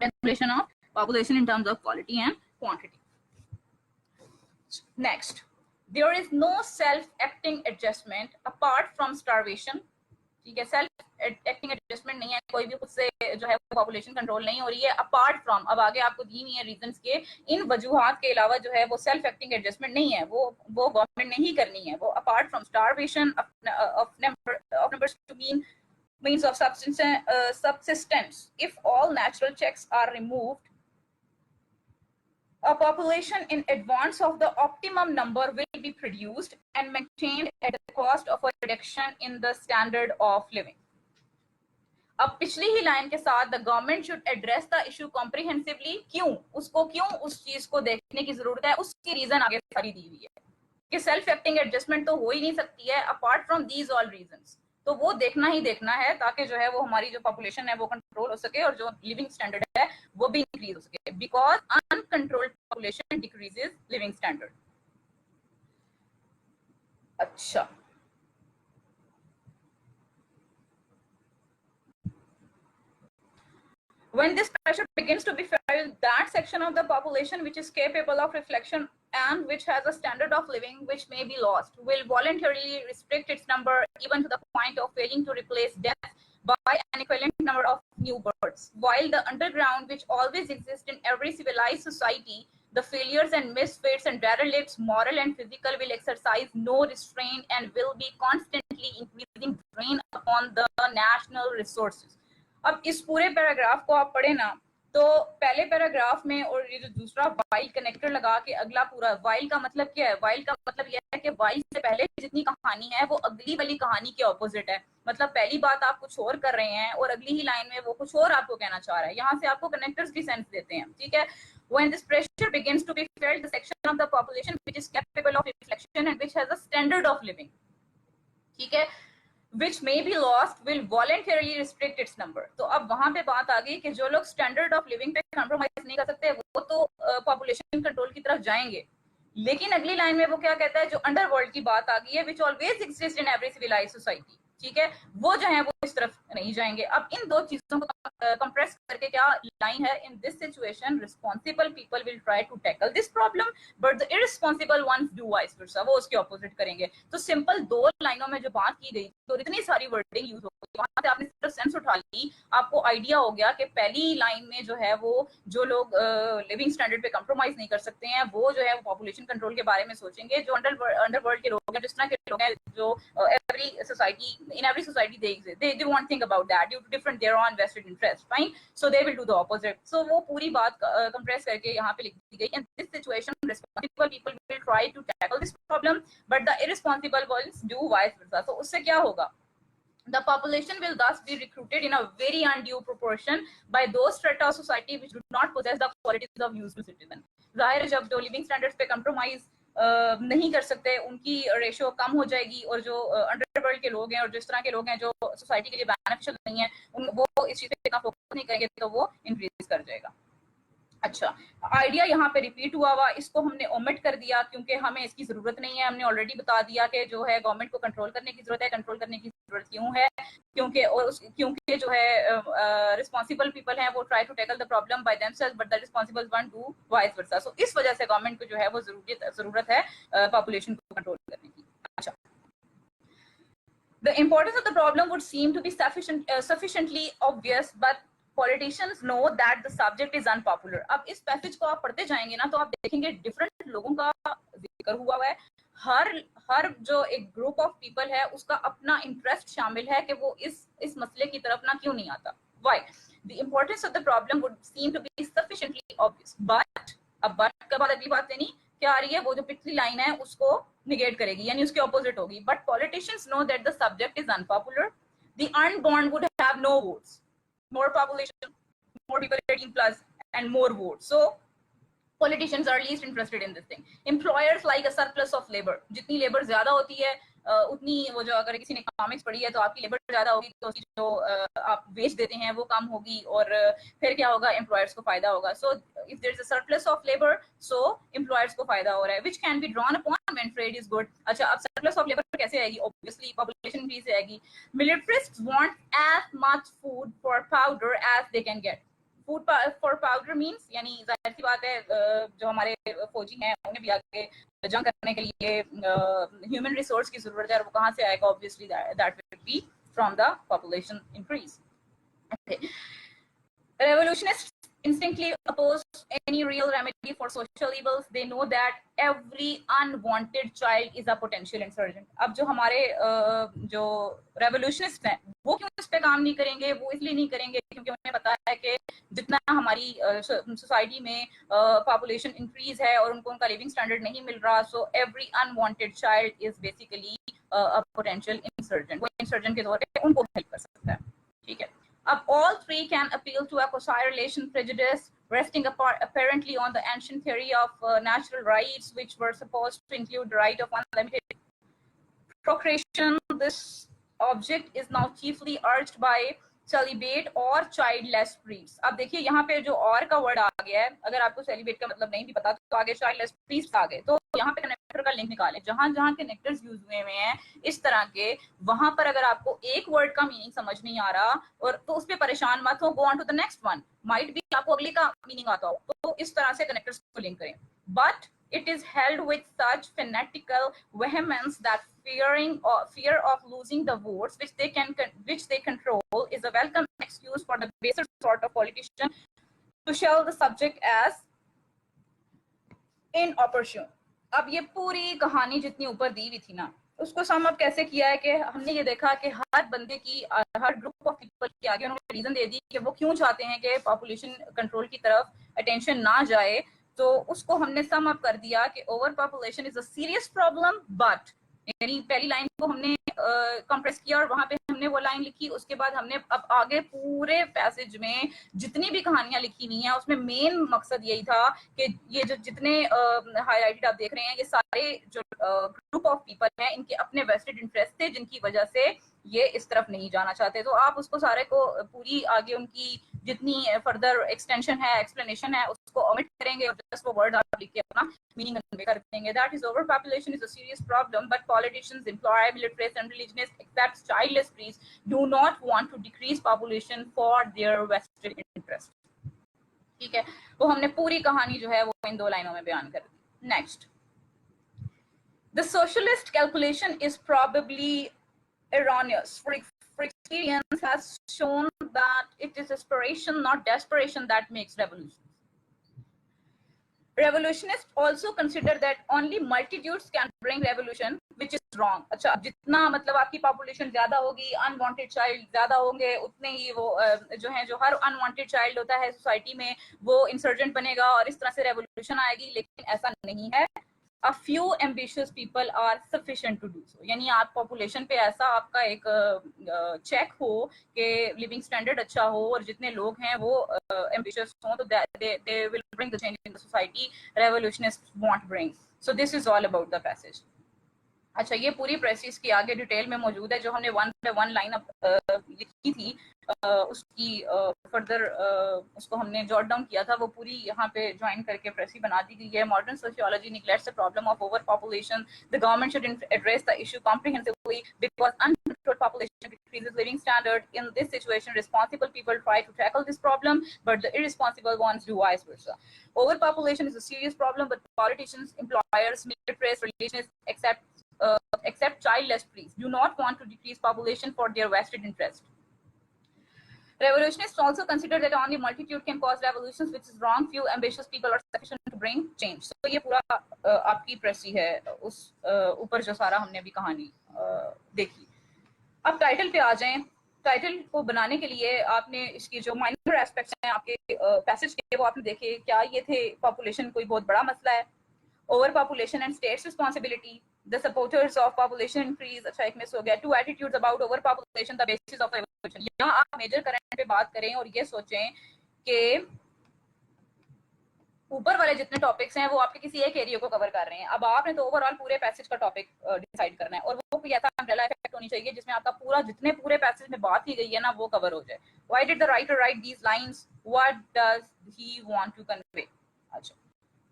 Regulation of population in terms of quality and quantity. Next, there is no self-acting adjustment apart from starvation. ठीक है, self acting adjustment नहीं है, कोई भी खुद से जो है पॉपुलेशन कंट्रोल नहीं हो रही है अपार्ट फ्रॉम, अब आगे आपको दी हुई है रीजंस के, इन वजूहात के अलावा जो है वो सेल्फ एक्टिंग एडजस्टमेंट नहीं है, वो गवर्नमेंट ने ही करनी है। वो apart from starvation of numbers to means of subsistence, if all natural checks are removed, a population in advance of the optimum number will be produced and maintained at the cost of a reduction in the standard of living. अब पिछली ही line के साथ the government should address the issue comprehensively, क्यों उस चीज को देखने की जरूरत है, उसकी रीजन आगे सारी दी हुई है कि सेल्फ एक्टिंग एडजस्टमेंट तो हो ही नहीं सकती है apart from these all reasons. तो वो देखना ही देखना है ताकि जो है वो हमारी जो पॉपुलेशन है वो कंट्रोल हो सके और जो लिविंग स्टैंडर्ड है वो भी इंक्रीज हो सके, because uncontrolled population decreases living standard. अच्छा, when this pressure begins to be felt, that section of the population which is capable of reflection and which has a standard of living which may be lost will voluntarily restrict its number, even to the point of failing to replace death by an equivalent number of new births. While the underground, which always exists in every civilized society, the failures and misfits and derelicts, moral and physical, will exercise no restraint and will be constantly increasing drain upon the national resources. अब इस पूरे paragraph को आप पढ़े ना, तो पहले paragraph में और ये जो दूसरा वाइल कनेक्टर लगा के अगला पूरा, वाइल का मतलब क्या है? वाइल का मतलब यह है कि वाइल से पहले जितनी कहानी है वो अगली वाली कहानी के ऑपोजिट है। मतलब पहली बात आप कुछ और कर रहे हैं और अगली ही लाइन में वो कुछ और आपको कहना चाह रहा है। यहाँ से आपको कनेक्टर्स की सेंस देते हैं, ठीक है। When this pressure begins to be felt, the section of the population which is capable of reflection and which has a standard of living, ठीक है, which may be lost will voluntarily restrict its number। तो अब वहां पे बात आ गई कि जो लोग स्टैंडर्ड ऑफ लिविंग पे कॉम्प्रोमाइज नहीं कर सकते वो तो पॉपुलेशन कंट्रोल की तरफ जाएंगे, लेकिन अगली लाइन में वो क्या कहता है, जो अंडरवर्ल्ड की बात आ गई है, which always exists in every civilized society, ठीक है, वो जो है वो इस तरफ नहीं जाएंगे। अब इन दो चीजों को कंप्रेस करके क्या लाइन है, in this situation responsible people will try to tackle this problem but the irresponsible ones do vice versa, वो उसके ऑपोजिट करेंगे। तो सिंपल दो लाइनों में जो बात की गई तो इतनी सारी वर्डिंग यूज हो गई, वहां से आपने सिर्फ सेंस उठा ली, आपको आइडिया हो गया कि पहली लाइन में जो है वो जो लोग लिविंग स्टैंडर्ड पे कंप्रोमाइज नहीं कर सकते हैं वो जो है वो पॉपुलेशन कंट्रोल के बारे में सोचेंगे। जो अंडरवर्ल्ड के लोग हैं, जिस तरह के लोग हैं, जो every society, in every society they exist, they won't think about that due to different their own vested interest, fine, so they will do the opposite। so वो पूरी बात कंप्रेस करके यहाँ पे लिख दी गई, in this situation responsible people will try to tackle this problem but the irresponsible ones do vice versa। so उससे क्या होगा, the population will thus be recruited in a very undue proportion by those strata of society which do not possess the qualities of useful citizen। जाहिर है जब जो living standards पे compromise नहीं कर सकते उनकी रेशियो कम हो जाएगी, और जो अंडरवर्ल्ड के लोग हैं और जिस तरह के लोग हैं जो सोसाइटी के लिए बेनिफिशियल नहीं है वो इस चीज पे इतना फोकस नहीं करेंगे तो वो इंक्रीज कर जाएगा। अच्छा, आइडिया यहाँ पे रिपीट हुआ, इसको हमने ओमिट कर दिया क्योंकि हमें इसकी जरूरत नहीं है। हमने ऑलरेडी बता दिया कि जो है गवर्नमेंट को कंट्रोल करने की जरूरत है। कंट्रोल करने की जरूरत क्यों है? क्योंकि जो है रिस्पॉन्सिबल पीपल हैं वो try to tackle the problem by themselves but the responsible one do vice versa. So इस वजह से गवर्नमेंट को जो है वो जरूरत है पॉपुलेशन को कंट्रोल करने की। अच्छा, the importance of the problem would seem to be sufficiently obvious, but politicians know that the subject is unpopular। अब इस पैसेज को आप पढ़ते जाएंगे ना तो आप देखेंगे डिफरेंट लोगों का जिक्र हुआ है। हर जो एक ग्रुप ऑफ पीपल है उसका अपना इंटरेस्ट शामिल है कि वो इस मसले की तरफ ना क्यों नहीं आता। Why? The importance of the problem would seem to be sufficiently obvious, but अब but के बाद अगली बात नहीं क्या आ रही है, वो जो पिछली लाइन है उसको निगेट करेगी, यानी उसके ऑपोजिट होगी। But politicians know that the subject is unpopular, the unborn would have no votes, more population, more people 18 plus and more votes, so politicians are least interested in this thing। employers like a surplus of labor, जितनी labour ज्यादा होती है उतनी वो जो, अगर किसी ने इकोनॉमिक्स पढ़ी है तो आपकी लेबर ज्यादा होगी तो उसकी जो आप वेज देते हैं वो कम होगी और फिर क्या होगा, एम्प्लॉयर्स को फायदा होगा। So if there is a surplus of labour so employers को फायदा हो रहा है, which can be drawn upon when trade is good. अच्छा, अब सरप्लस ऑफ लेबर कैसे आएगी? ऑब्वियसली पॉपुलेशन इंक्रीज से आएगी। Militarists want as much food for powder as they can get. Food for powder means, यानी जाहिर सी बात है जो हमारे फौजी हैं उन्हें भी आगे जंग करने के लिए ह्यूमन रिसोर्स की जरूरत है, और वो कहाँ से आएगा? Obviously that will be from the population increase. Revolutionists instinctively oppose any real remedy for social evils। They know that every unwanted child is a potential insurgent। अब जो हमारे जो रेवोल्यूशनिस्ट हैं वो क्यों इस पे काम नहीं करेंगे? वो इसलिए नहीं करेंगे क्योंकि उन्हें पता है कि जितना हमारी सोसाइटी में पॉपुलेशन इंक्रीज है और उनको उनका लिविंग स्टैंडर्ड नहीं मिल रहा, so every unwanted child is basically a potential insurgent. वो इंसर्जेंट के तौर पे उनको हेल्प कर सकता है, ठीक है। अब all three can appeal to a quasi-relation prejudice resting apparently on the ancient theory of natural rights, which were supposed to include the right of unlimited procreation. This object is now chiefly urged by celibate और childless priests. अब देखिए यहाँ पे जो और का word आ गया है, अगर आपको celibate का मतलब नहीं भी पता तो आगे childless priests आ गए, तो यहाँ पे कनेक्टर का लिंक निकालें, जहां जहां कनेक्टर्स यूज हुए हैं इस तरह के, वहां पर अगर आपको एक वर्ड का मीनिंग समझ नहीं आ रहा और तो उस पर परेशान मत हो, go on to the next one, might भी आपको अगले का मीनिंग आता हो, तो इस तरह से कनेक्टर्स को लिंक करें. But it is held with such fanatical vehemence that fear of losing the votes which they control is a welcome excuse for the baser sort of politician to shell the subject as inopportune. अब ये पूरी कहानी जितनी ऊपर दी हुई थी ना, उसको सम अप कैसे किया है कि हमने ये देखा कि हर बंदे की, हर ग्रुप ऑफ पीपल के आगे उन्होंने रीजन दे दी कि वो क्यों चाहते हैं कि पॉपुलेशन कंट्रोल की तरफ अटेंशन ना जाए. तो उसको हमने सम अप कर दिया कि over population is a serious problem, but यानी पहली लाइन को हमने कंप्रेस किया और वहां पे हमने वो लाइन लिखी. उसके बाद हमने अब आगे पूरे पैसेज में जितनी भी कहानियां लिखी हुई हैं उसमें मेन मकसद यही था कि ये जो जितने हाईलाइटेड आप देख रहे हैं, ये सारे जो ग्रुप ऑफ पीपल हैं, इनके अपने वेस्टेड इंटरेस्ट थे जिनकी वजह से ये इस तरफ नहीं जाना चाहते. तो आप उसको सारे को पूरी आगे उनकी जितनी फर्दर एक्सटेंशन है, एक्सप्लेनेशन है, उसको ओमिट करेंगे और जस्ट वो वर्ड आप लिख के अपना मीनिंग कन्वे कर देंगे. That is over population is a serious problem, but politicians, employ, militarist and religionist except childless priest do not want to decrease population for their vested interest. ठीक है, वो हमने पूरी कहानी जो है वो इन दो लाइनों में बयान कर दी. Next, the socialist calculation is probably erroneous. For experience has shown that it is aspiration, not desperation, that makes revolutions. Revolutionists also consider that only multitudes can bring revolution, which is wrong. अच्छा, जितना मतलब आपकी population ज्यादा होगी, unwanted child ज्यादा होंगे, उतने ही वो जो है, जो हर अनवांटेड चाइल्ड होता है सोसाइटी में, वो इंसर्जेंट बनेगा और इस तरह से रेवोल्यूशन आएगी. लेकिन ऐसा नहीं है. A few ambitious people are sufficient to do so. यानी आप पॉपुलेशन पे ऐसा आपका एक चेक हो कि लिविंग स्टैंडर्ड अच्छा हो और जितने लोग हैं वो ambitious हों, तो they will bring the change in the society revolutionists won't bring. So this is all about the passage. अच्छा, ये पूरी प्रेसिस की आगे डिटेल में मौजूद है, जो हमने वन बाय वन लाइन लिखी थी, उसकी फर्दर उसको हमने जॉट डाउन किया था, वो पूरी यहाँ पे ज्वाइन करके प्रेसी बना दी गई है. Modern sociology neglects the problem of over population. The government should address the issue comprehensively because uncontrolled population decreases living standard. In this situation, responsible people try to tackle this problem, but the irresponsible ones do vice versa. Overpopulation is a serious problem, but politicians, employers, militaries, religionists, except childless priests do not want to decrease population for their vested interest. Revolutionists also consider that only multitude can cause revolutions, which is wrong. Few ambitious people are sufficient to bring change. So ये पूरा आपकी प्रेसी है, उस ऊपर जो सारा हमने अभी कहानी देखी. अब टाइटल पे आ जाएं. टाइटल को बनाने के लिए आपने इसकी जो माइनर एस्पेक्ट्स हैं आपके पैसेज के, वो आपने देखे. क्या ये थे, पॉपुलेशन कोई बहुत बड़ा मसला है, overpopulation and states responsibility, the supporters of population increase. अच्छा, एक मिस हो गया. Two attitudes about over population, the basis of revolution. यहाँ आप मेजर करंट पे बात करें और ये सोचें कि ऊपर वाले जितने टॉपिक्स हैं वो आपके किसी एक एरिया को कवर कर रहे हैं. अब आपने तो ओवरऑल पूरे पैसेज का टॉपिक डिसाइड करना है और वो कोई ऐसा अम्ब्रेला इफेक्ट होनी चाहिए जिसमें आपका पूरा जितने पूरे पैसेज में बात की गई है ना वो कवर हो जाए. Why did the writer write these lines? What does he want to convey? अच्छा,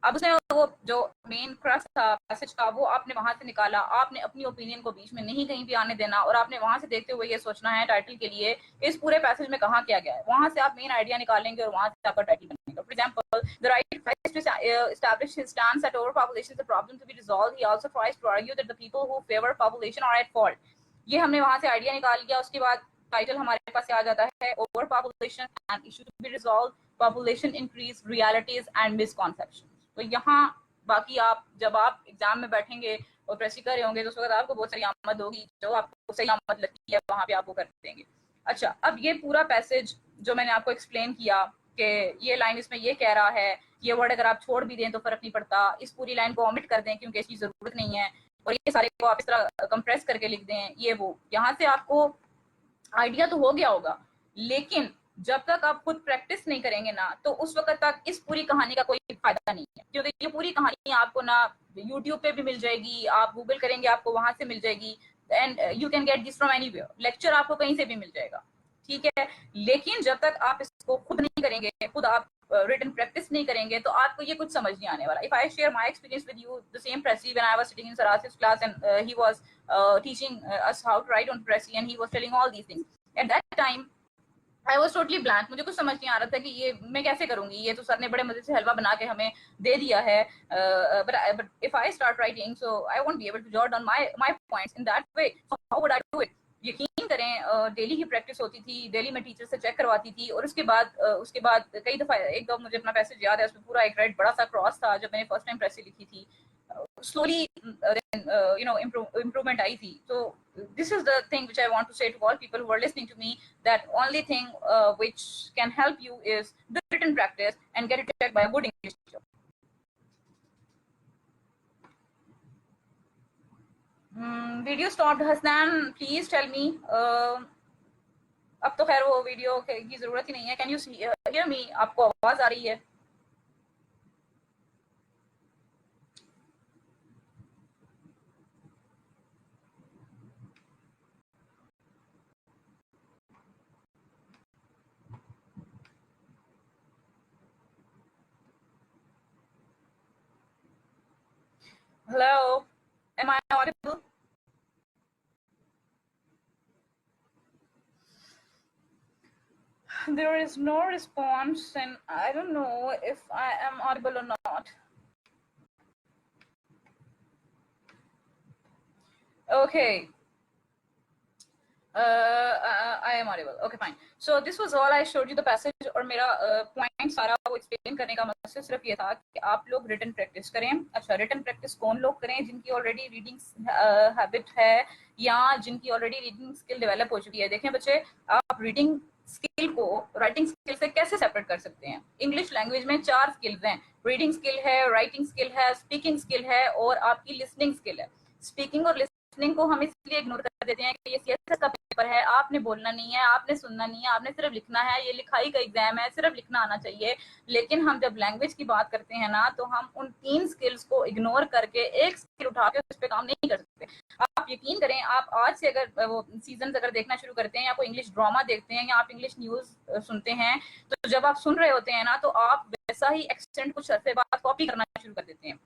अब उसने वो जो मेन क्रक्स था पैसेज का वो आपने वहां से निकाला. आपने अपनी ओपिनियन को बीच में नहीं कहीं भी आने देना और आपने वहां से देखते हुए ये सोचना है टाइटल के लिए इस पूरे पैसेज में कहाँ क्या गया है. वहां से आप मेन आइडिया निकालेंगे और वहां से आपका टाइटल बनेगा. For example, the writer tries to establish his stance that overpopulation is a problem to be resolved. He also tries to argue that the people who favor population are at fault. ये हमने वहां से idea निकाल लिया. उसके बाद title हमारे पास आ जाता है overpopulation and issue to be resolve, population increase, realities and misconception. तो यहाँ बाकी आप जब आप एग्जाम में बैठेंगे और प्रेसी कर रहे होंगे तो उस वक्त आपको बहुत सारी आमद होगी, जो आपको सही आमद लगती है वहां पे आप वो कर देंगे. अच्छा, अब ये पूरा पैसेज जो मैंने आपको एक्सप्लेन किया कि ये लाइन इसमें ये कह रहा है, ये वर्ड अगर आप छोड़ भी दें तो फर्क नहीं पड़ता, इस पूरी लाइन को ओमिट कर दें क्योंकि इसकी जरूरत नहीं है, और ये सारे को आप इस तरह कंप्रेस करके लिख दें, ये वो. यहाँ से आपको आइडिया तो हो गया होगा लेकिन जब तक आप खुद प्रैक्टिस नहीं करेंगे ना, तो उस वक्त तक इस पूरी कहानी का कोई फायदा नहीं है, क्योंकि ये पूरी कहानी आपको ना यूट्यूब पे भी मिल जाएगी, आप गूगल करेंगे आपको वहां से मिल जाएगी, and you can get this from anywhere, lecture आपको कहीं से भी मिल जाएगा, ठीक है। लेकिन जब तक आप इसको खुद नहीं करेंगे, खुद आप रिटन प्रैक्टिस नहीं करेंगे, तो आपको ये कुछ समझ नहीं आने वाला। If I share my experience with you, the same Prezi, when I was sitting in Saras's class and he was teaching us how to write on Prezi and he was telling all these things. At that time I was totally blank, मुझे कुछ समझ नहीं आ रहा था कि ये मैं कैसे करूंगी, ये तो सर ने बड़े मजे से हलवा बना के हमें दे दिया है, but if I start writing, so I won't be able to jot down my points in that way, so how would I do it? यकीन करें, डेली की प्रैक्टिस होती थी, डेली मैं टीचर से चेक करवाती थी, और उसके बाद कई दफा, एक दफा मुझे अपना पैसेज याद है, उसमें पूरा एक रेड बड़ा सा क्रॉस था जब मैंने फर्स्ट टाइम प्रेसी लिखी थी। slowly improvement आई थी। So this is the thing which I want to say to all people who are listening to me, that only thing which can help you is the written practice and get it checked by a good English teacher. Video stopped. Hasnan, please tell me. अब तो खैर वो video की जरूरत ही नहीं है। Can you hear me? आपको आवाज आ रही है? Hello, am I audible? There is no response, and I don't know if I am audible or not. Okay. I am audible. Okay, fine. So this was all I showed you the passage, और मेरा point सारा वो explain करने का मकसद सिर्फ ये था कि आप लोग रिटन प्रैक्टिस करें। अच्छा, रिटन प्रैक्टिस कौन लोग करें? जिनकी ऑलरेडी रीडिंग हैबिट है या जिनकी ऑलरेडी रीडिंग स्किल डेवलप हो चुकी है। देखें बच्चे, आप रीडिंग स्किल को राइटिंग स्किल से कैसे सेपरेट कर सकते हैं? इंग्लिश लैंग्वेज में 4 स्किल्स हैं, रीडिंग स्किल है, राइटिंग स्किल है, स्पीकिंग स्किल है, और आपकी लिसनिंग स्किल है। स्पीकिंग और लिसनिंग को हम इसलिए इग्नोर कर देते हैं कि ये सीएसएस का पेपर है, आपने बोलना नहीं है, आपने सुनना नहीं है, आपने सिर्फ लिखना है, ये लिखाई का एग्जाम है, सिर्फ लिखना आना चाहिए। लेकिन हम जब लैंग्वेज की बात करते हैं ना, तो हम उन 3 स्किल्स को इग्नोर करके एक स्किल उठा के उस पर काम नहीं कर सकते। आप यकीन करें, आप आज से अगर वो सीजन अगर देखना शुरू करते हैं, या कोई इंग्लिश ड्रामा देखते हैं, या आप इंग्लिश न्यूज सुनते हैं, तो जब आप सुन रहे होते हैं ना, तो आप वैसा ही एक्सेंट कुछ अरसे बाद कॉपी करना शुरू कर देते हैं।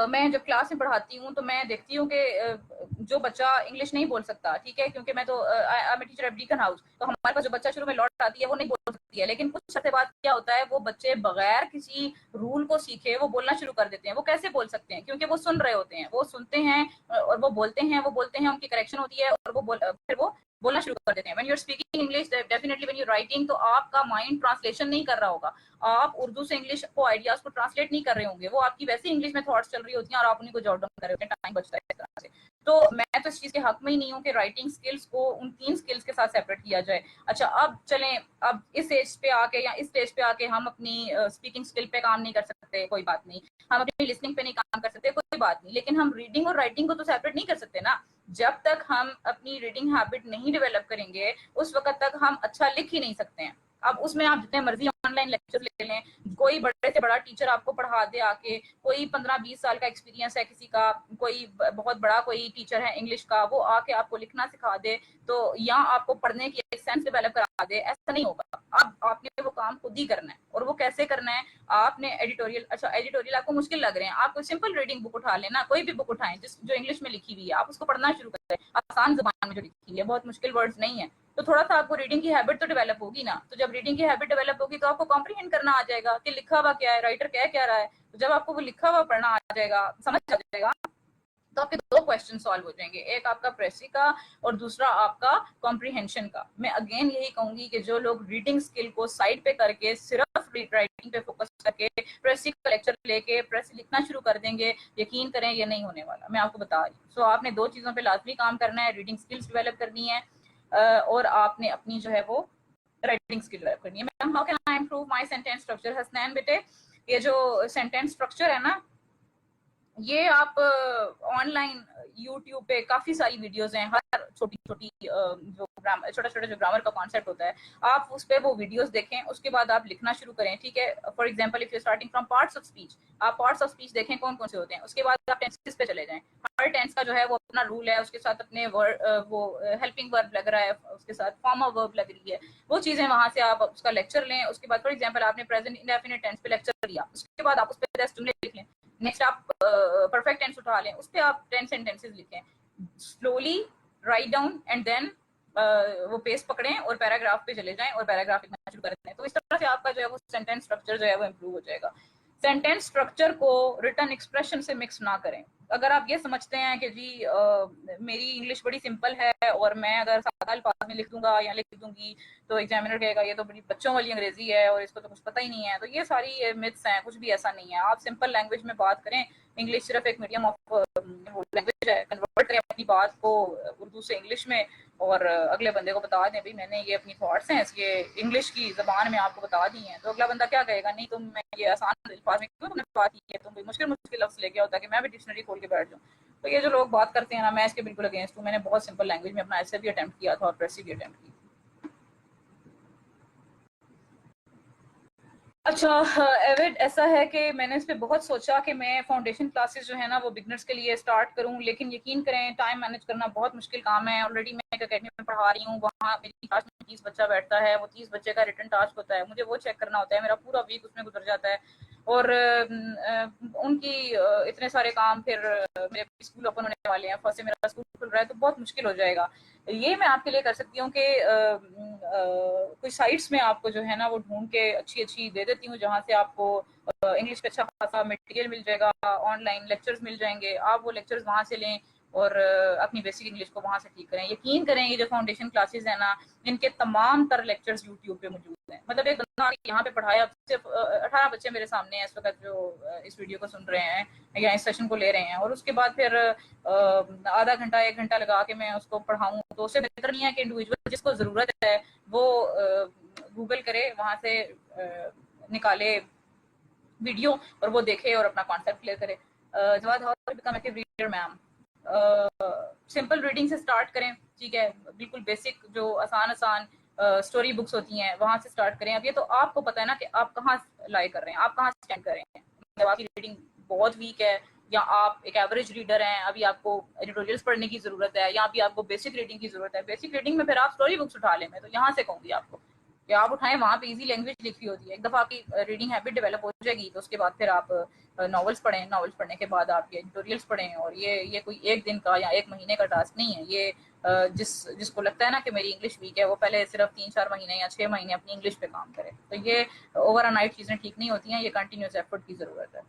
मैं जब क्लास में पढ़ाती हूँ तो मैं देखती हूँ कि जो बच्चा इंग्लिश नहीं बोल सकता, ठीक है, क्योंकि मैं तो टीचर एट बीकन हाउस, तो हमारे पास जो बच्चा शुरू में लौट आती है वो नहीं बोल सकती है, लेकिन कुछ अर्से बाद क्या होता है, वो बच्चे बगैर किसी रूल को सीखे वो बोलना शुरू कर देते हैं। वो कैसे बोल सकते हैं? क्योंकि वो सुन रहे होते हैं, वो सुनते हैं और वो बोलते हैं, उनकी करेक्शन होती है, और फिर वो बोलना शुरू कर देते हैं। When you are speaking English, definitely when you writing, तो आपका माइंड ट्रांसलेशन नहीं कर रहा होगा, आप उर्दू से इंग्लिश को आइडियाज को ट्रांसलेट नहीं कर रहे होंगे, वो आपकी वैसे इंग्लिश में थॉट्स चल रही होती हैं और आप उन्हीं को जॉट डाउन कर रहे होते हैं, टाइम बचता है इस तरह से। तो मैं तो इस चीज के हक में ही नहीं हूँ कि राइटिंग स्किल्स को उन 3 स्किल्स के साथ सेपरेट किया जाए। अच्छा, अब चलें, अब इस एज पे आके या इस स्टेज पे आके हम अपनी स्पीकिंग स्किल पे काम नहीं कर सकते, कोई बात नहीं, हम अपनी लिसनिंग पे नहीं काम कर सकते, कोई बात नहीं, लेकिन हम रीडिंग और राइटिंग को तो सेपरेट नहीं कर सकते ना। जब तक हम अपनी रीडिंग हैबिट नहीं डेवलप करेंगे, उस वक्त तक हम अच्छा लिख ही नहीं सकते हैं। अब उसमें आप जितने मर्जी ऑनलाइन लेक्चर ले लें, कोई बड़े से बड़ा टीचर आपको पढ़ा दे आके, कोई 15-20 साल का एक्सपीरियंस है किसी का, कोई बहुत बड़ा कोई टीचर है इंग्लिश का, वो आके आपको लिखना सिखा दे, तो या आपको पढ़ने की एक सेंस डेवलप करा दे, ऐसा नहीं होगा। अब आपने वो काम खुद ही करना है, और वो कैसे करना है? आपने एडिटोरियल, अच्छा एडिटोरियल आपको मुश्किल लग रहे हैं, आप कोई सिंपल रीडिंग बुक उठा लेना, कोई भी बुक उठाएं जो इंग्लिश में लिखी हुई है, आप उसको पढ़ना शुरू करें, आसान जुबान में जो लिखी है, बहुत मुश्किल वर्ड्स नहीं है, तो थोड़ा सा आपको रीडिंग की हैबिट तो डेवलप होगी ना। तो जब रीडिंग की हैबिट डेवलप होगी तो आपको कॉम्प्रीहेंड करना आ जाएगा कि लिखा हुआ क्या है, राइटर कह क्या रहा है। तो जब आपको वो लिखा हुआ पढ़ना आ जाएगा, समझ आ जाएगा, तो आपके 2 क्वेश्चन सॉल्व हो जाएंगे, एक आपका प्रेसी का और दूसरा आपका कॉम्प्रीहेंशन का। मैं अगेन यही कहूंगी कि जो लोग रीडिंग स्किल को साइड पे करके सिर्फ राइटिंग पे फोकस करके प्रेसी का लेक्चर लेके प्रेसी लिखना शुरू कर देंगे, यकीन करें ये नहीं होने वाला, मैं आपको बता रही हूँ। सो आपने 2 चीजों पे लाजमी काम करना है, रीडिंग स्किल्स डेवलप करनी है, और आपने अपनी जो है वो राइटिंग स्किल डेवलप करनी है। Ma'am, how can I improve my sentence structure? Hasnain बेटे, ये जो सेंटेंस स्ट्रक्चर है ना, ये आप ऑनलाइन यूट्यूब पे काफी सारी वीडियोस हैं, हर छोटी छोटी जो छोटा छोटा जो ग्रामर का कॉन्सेप्ट होता है, आप उस पर वो वीडियोस देखें, उसके बाद आप लिखना शुरू करें, ठीक है। For example if you starting from parts of speech, आप पार्ट्स ऑफ स्पीच देखें कौन कौन से होते हैं, उसके बाद आप टेंसेस पे चले जाएं। हर टेंस का जो है वो अपना रूल है, उसके साथ अपने वो हेल्पिंग वर्ब लग रहा है, उसके साथ फॉर्म ऑफ वर्ब लग रही है, वो चीजें वहां से आप उसका लेक्चर लें। उसके बाद फॉर एग्जांपल आपने प्रेजेंट इंडेफिनिट टेंस पे लेक्चर लिया, उसके बाद आप उस पर जस्ट लिख लें। नेक्स्ट आप परफेक्ट टेंस उठा लें, उस पर आप टेंस सेंटेंसेस लिखें, slowly write down and then वो पेज पकड़ें और पैराग्राफ पे चले जाएं और पैराग्राफ लिखना शुरू कर दें। तो इस तरह से आपका जो है वो सेंटेंस स्ट्रक्चर जो है वो इम्प्रूव हो जाएगा। सेंटेंस स्ट्रक्चर को रिटन एक्सप्रेशन से मिक्स ना करें। अगर आप ये समझते हैं कि जी मेरी इंग्लिश बड़ी सिंपल है और मैं अगर सादा अल्फाज में लिख दूंगा या लिख दूंगी तो एग्जामिनर कहेगा ये तो बड़ी बच्चों वाली अंग्रेजी है और इसको तो कुछ पता ही नहीं है, तो ये सारी मिथ्स हैं, कुछ भी ऐसा नहीं है। आप सिंपल लैंग्वेज में बात करें, इंग्लिश सिर्फ एक मीडियम ऑफ लैंग्वेज है, कन्वर्ट करें अपनी बात को उर्दू से इंग्लिश में और अगले बंदे को बता दें भाई मैंने ये अपनी थॉट्स हैं ये इंग्लिश की जबान में आपको बता दी हैं, तो अगला बंदा क्या कहेगा, नहीं तुम मैं ये आसान अल्फाज में क्यों तुमने बात की है, तुम भी मुश्किल मुश्किल लफ्ज लेके होता है कि मैं भी डिक्शनरी खोल के बैठ जाऊँ। तो ये जो लोग बात करते हैं ना, मैं इसके बिल्कुल अगेंस्ट हूँ। मैंने बहुत सिंपल लैंग्वेज में अपना ऐसे भी अटेम्प्ट किया था और प्रेसी भी अटेम्प्ट की। अच्छा एविड, ऐसा है कि मैंने इस पर बहुत सोचा कि मैं फाउंडेशन क्लासेस जो है ना वो बिगनर्स के लिए स्टार्ट करूं, लेकिन यकीन करें टाइम मैनेज करना बहुत मुश्किल काम है। ऑलरेडी मैं एक अकेडमी में पढ़ा रही हूँ, वहाँ मेरी क्लास में 30 बच्चा बैठता है, वो 30 बच्चे का रिटर्न टास्क होता है, मुझे वो चेक करना होता है, मेरा पूरा वीक उसमें गुजर जाता है। और उनकी इतने सारे काम, फिर मेरे स्कूल ओपन होने वाले हैं, फर्स्ट से मेरा स्कूल खुल रहा है, तो बहुत मुश्किल हो जाएगा। ये मैं आपके लिए कर सकती हूँ कि कोई साइट्स में आपको जो है ना वो ढूंढ के अच्छी अच्छी दे देती हूँ, जहाँ से आपको इंग्लिश का अच्छा खासा मटेरियल मिल जाएगा, ऑनलाइन लेक्चर्स मिल जाएंगे, आप वो लेक्चर्स वहाँ से लें और अपनी बेसिक इंग्लिश को वहाँ से ठीक करें। यकीन करें ये जो फाउंडेशन क्लासेस है ना, इनके तमाम तर लेक्चर्स यूट्यूब पे मौजूद हैं। मतलब एक बंदा यहाँ पे पढ़ाया, सिर्फ 18 बच्चे मेरे सामने हैं इस वक्त जो इस वीडियो को सुन रहे हैं या इस सेशन को ले रहे हैं, और उसके बाद फिर आधा घंटा 1 घंटा लगा के मैं उसको पढ़ाऊँ, तो उससे बेहतर नहीं है कि इंडिविजुअल जिसको ज़रूरत है वो गूगल करे, वहाँ से निकाले वीडियो और वो देखे और अपना कॉन्सेप्ट क्लियर करे। Jawad how to become active reader ma'am, simple reading से स्टार्ट करें, ठीक है, बिल्कुल बेसिक जो आसान स्टोरी बुक्स होती हैं वहां से स्टार्ट करें। अब ये तो आपको पता है ना कि आप कहाँ लाई कर रहे हैं, आप कहाँ स्टैंड कर रहे हैं। जब आपकी रीडिंग बहुत वीक है या आप एक एवरेज रीडर हैं, अभी आपको एडिटोरियल्स पढ़ने की जरूरत है या अभी आपको बेसिक रीडिंग की जरूरत है, बेसिक रीडिंग में फिर आप स्टोरी बुक्स उठा लें। मैं तो यहाँ से कहूँगी आपको कि आप उठाएं, वहाँ पे इजी लैंग्वेज लिखी होती है। एक दफ़ा आपकी रीडिंग हैबिट डेवलप हो जाएगी तो उसके बाद फिर आप नॉवेल्स पढ़ें, नॉवेल्स पढ़ने के बाद आप ये एडिटोरियल्स पढ़ें। और ये कोई 1 दिन का या 1 महीने का टास्क नहीं है। ये जिसको लगता है ना कि मेरी इंग्लिश वीक है, वो पहले सिर्फ 3-4 महीने या 6 महीने अपनी इंग्लिश पे काम करे। तो ये ओवर नाइट चीज़ें ठीक नहीं होती हैं, ये कंटिन्यूस एफर्ट की ज़रूरत है।